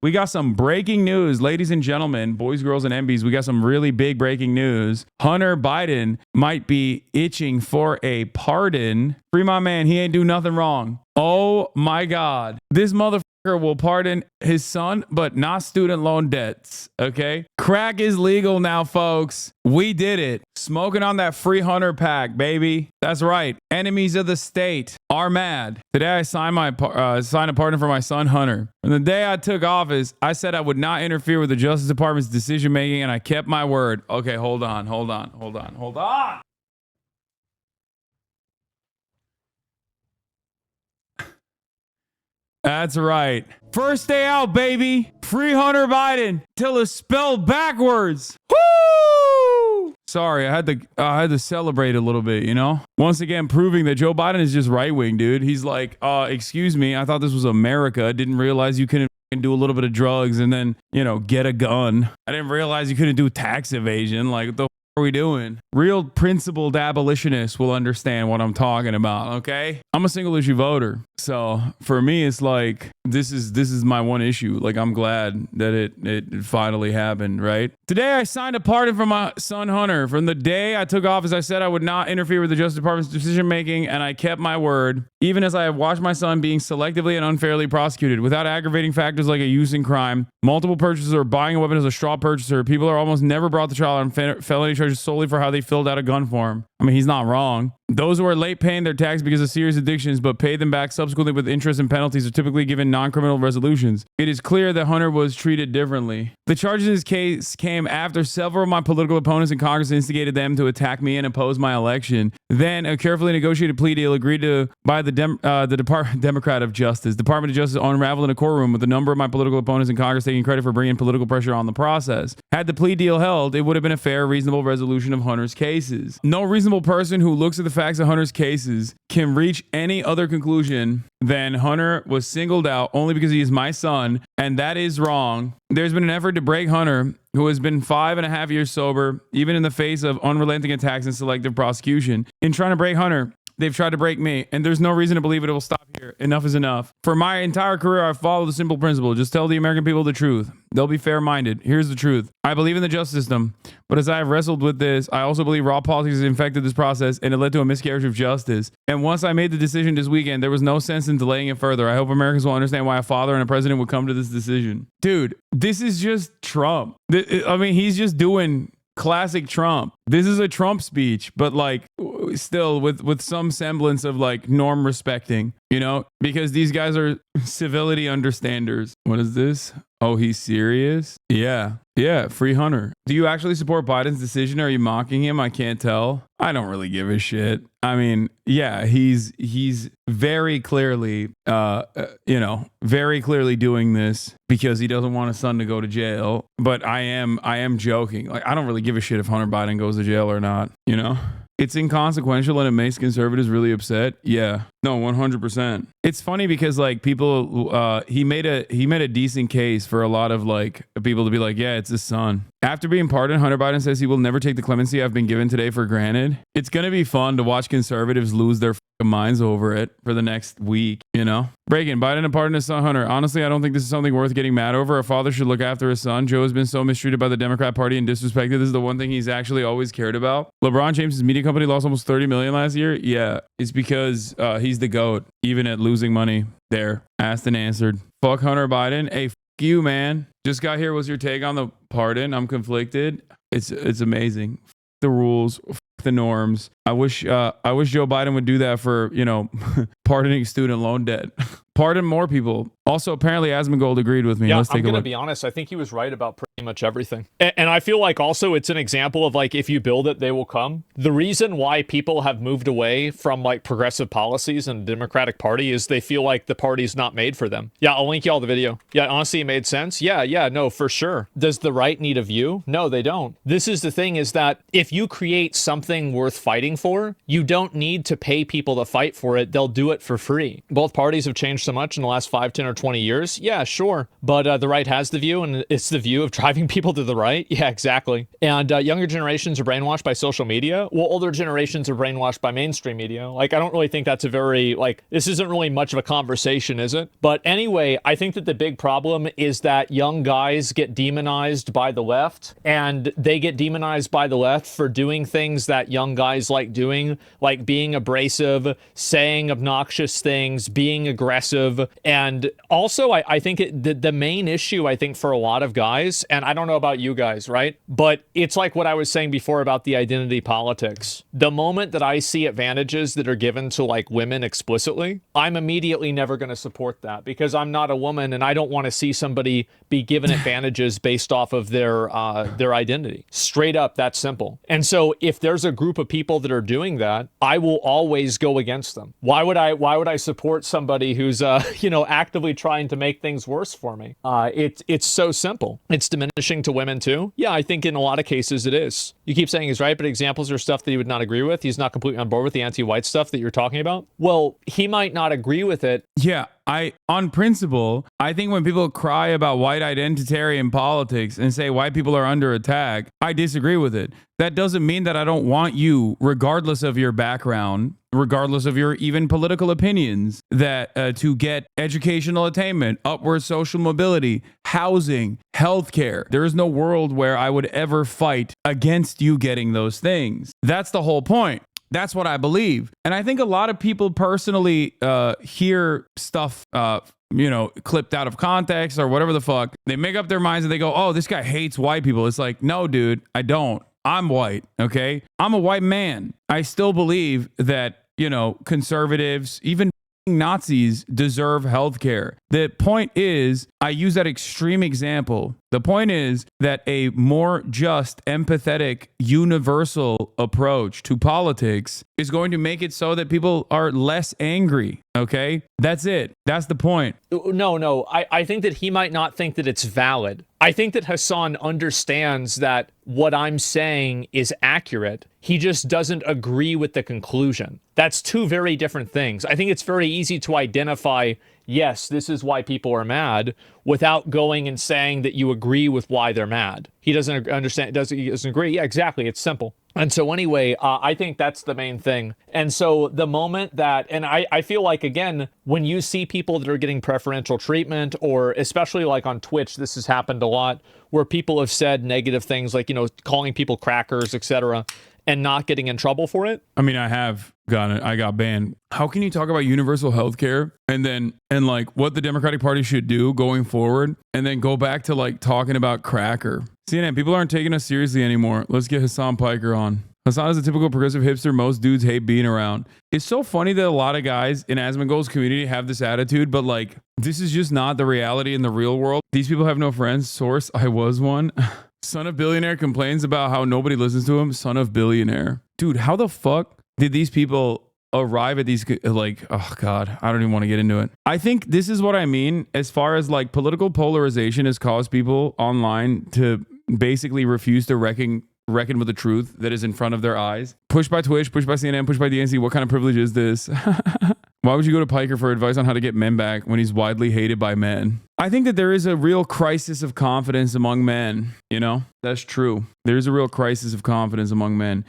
We got some breaking news, ladies and gentlemen, boys, girls, and MBs. We got some really big breaking news. Hunter Biden might be itching for a pardon. Free my man. He ain't do nothing wrong. Oh my God. This motherfucker will pardon his son, but not student loan debts. Okay. Crack is legal now, folks. We did it. Smoking on that free Hunter pack, baby. That's right. Enemies of the state are mad. Today I signed a pardon for my son Hunter. From the day I took office, I said I would not interfere with the Justice Department's decision making, and I kept my word. Okay, hold on. That's right. First day out, baby. Free Hunter Biden till it's spelled backwards. Woo! Sorry, I had to celebrate a little bit, you know? Once again, proving that Joe Biden is just right-wing, dude. He's like, excuse me, I thought this was America. Didn't realize you couldn't do a little bit of drugs and then, you know, get a gun. I didn't realize you couldn't do tax evasion. Like, what the are we doing? Real principled abolitionists will understand what I'm talking about, okay? I'm a single issue voter. So for me, it's like, this is my one issue. Like, I'm glad that it finally happened, right? Today, I signed a pardon for my son, Hunter. From the day I took office, I said I would not interfere with the Justice Department's decision-making, and I kept my word, even as I have watched my son being selectively and unfairly prosecuted. Without aggravating factors like a use in crime, multiple purchases, or buying a weapon as a straw purchaser, people are almost never brought to trial on felony charges solely for how they filled out a gun form. I mean, he's not wrong. Those who are late paying their tax because of serious addictions but pay them back subsequently with interest and penalties are typically given non-criminal resolutions. It is clear that Hunter was treated differently. The charges in this case came after several of my political opponents in Congress instigated them to attack me and oppose my election. Then a carefully negotiated plea deal agreed to by the Democrat of Justice, Department of Justice, unraveled in a courtroom with a number of my political opponents in Congress taking credit for bringing political pressure on the process. Had the plea deal held, it would have been a fair, reasonable resolution of Hunter's cases. No reasonable person who looks at the facts of Hunter's cases can reach any other conclusion than Hunter was singled out only because he is my son, and that is wrong. There's been an effort to break Hunter, who has been 5.5 years sober, even in the face of unrelenting attacks and selective prosecution. In trying to break Hunter, they've tried to break me, and there's no reason to believe it will stop here. Enough is enough. For my entire career, I've followed the simple principle. Just tell the American people the truth. They'll be fair-minded. Here's the truth. I believe in the justice system, but as I have wrestled with this, I also believe raw politics has infected this process, and it led to a miscarriage of justice. And once I made the decision this weekend, there was no sense in delaying it further. I hope Americans will understand why a father and a president would come to this decision. Dude, this is just Trump. I mean, he's just doing classic Trump. This is a Trump speech, but like still with some semblance of like norm respecting, you know, because these guys are civility understanders. What is this? Oh, he's serious? Yeah. Free Hunter. Do you actually support Biden's decision? Or are you mocking him? I can't tell. I don't really give a shit. I mean, yeah, he's very clearly, very clearly doing this because he doesn't want his son to go to jail. But I am joking. Like, I don't really give a shit if Hunter Biden goes to jail or not, you know? It's inconsequential and it makes conservatives really upset. Yeah. No, 100%. It's funny because like people, he made a decent case for a lot of like people to be like, yeah, it's his son. After being pardoned, Hunter Biden says he will never take the clemency I've been given today for granted. It's going to be fun to watch conservatives lose their minds over it for the next week, you know? Reagan, Biden pardoned his son Hunter. Honestly, I don't think this is something worth getting mad over. A father should look after his son. Joe has been so mistreated by the Democrat Party and disrespected. This is the one thing he's actually always cared about. LeBron James' media company lost almost $30 million last year. Yeah, it's because he's the GOAT, even at losing money. There, asked and answered. Fuck Hunter Biden. Hey, fuck you, man. Just got here. What's your take on the pardon? I'm conflicted. It's amazing. Fuck the rules. Fuck the norms. I wish Joe Biden would do that for, you know, pardoning student loan debt. Pardon more people. Also, apparently, Asmongold agreed with me. Yeah, Let's take I'm a going to look. be honest. I think he was right about pretty much everything. And I feel like also it's an example of like, if you build it, they will come. The reason why people have moved away from like progressive policies and the Democratic Party is they feel like the party's not made for them. Yeah, I'll link you all the video. Yeah, honestly, it made sense. Yeah, no, for sure. Does the right need a view? No, they don't. This is the thing, is that if you create something worth fighting for, you don't need to pay people to fight for it. They'll do it for free. Both parties have changed so much in the last 5, 10, or 20 years. Yeah, sure. But the right has the view, and it's the view of driving driving people to the right. Yeah, exactly. And younger generations are brainwashed by social media. Well, older generations are brainwashed by mainstream media. Like, I don't really think that's a very, like, this isn't really much of a conversation, is it? But anyway, I think that the big problem is that young guys get demonized by the left, and they get demonized by the left for doing things that young guys like doing, like being abrasive, saying obnoxious things, being aggressive. And also, I think the main issue, I think, for a lot of guys, and I don't know about you guys, right? But it's like what I was saying before about the identity politics. The moment that I see advantages that are given to like women explicitly, I'm immediately never going to support that, because I'm not a woman and I don't want to see somebody be given advantages based off of their identity. Straight up, that's simple. And so if there's a group of people that are doing that, I will always go against them. Why would I support somebody who's actively trying to make things worse for me? It's so simple. It's diminishing to women too. Yeah, I think in a lot of cases it is. You keep saying he's right, but examples are stuff that he would not agree with. He's not completely on board with the anti-white stuff that you're talking about. Well, he might not agree with it. Yeah, on principle, I think when people cry about white identitarian politics and say white people are under attack, I disagree with it. That doesn't mean that I don't want you, regardless of your background, regardless of your even political opinions, that to get educational attainment, upward social mobility, housing, healthcare. There is no world where I would ever fight against you getting those things. That's the whole point. That's what I believe. And I think a lot of people personally hear stuff, clipped out of context or whatever the fuck. They make up their minds and they go, oh, this guy hates white people. It's like, no, dude, I don't. I'm white, okay? I'm a white man. I still believe that, conservatives, even Nazis deserve health care. The point is, I use that extreme example. The point is that a more just, empathetic, universal approach to politics is going to make it so that people are less angry. Okay? That's it. That's the point. No. I think that he might not think that it's valid. I think that Hasan understands that what I'm saying is accurate. He just doesn't agree with the conclusion. That's two very different things. I think it's very easy to identify, yes, this is why people are mad, without going and saying that you agree with why they're mad. He doesn't understand, he doesn't agree. Yeah, exactly. It's simple. And so anyway, I think that's the main thing. And so the moment that, and I feel like, again, when you see people that are getting preferential treatment, or especially like on Twitch, this has happened a lot, where people have said negative things like, calling people crackers, etc., and not getting in trouble for it. I mean, I got banned. How can you talk about universal health care and like what the Democratic Party should do going forward, and then go back to like talking about cracker? CNN, people aren't taking us seriously anymore. Let's get Hasan Piker on. Hasan is a typical progressive hipster most dudes hate being around. It's so funny that a lot of guys in Asmongold's community have this attitude, but like, this is just not the reality in the real world. These people have no friends. Source, I was one. Son of billionaire complains about how nobody listens to him. Son of billionaire. Dude, how the fuck did these people arrive at these, like, oh God, I don't even want to get into it. I think this is what I mean as far as like political polarization has caused people online to basically refuse to reckon with the truth that is in front of their eyes. Push by Twitch, push by CNN, push by DNC. What kind of privilege is this? Why would you go to Piker for advice on how to get men back when he's widely hated by men? I think that there is a real crisis of confidence among men. There's true. There's a real crisis of confidence among men.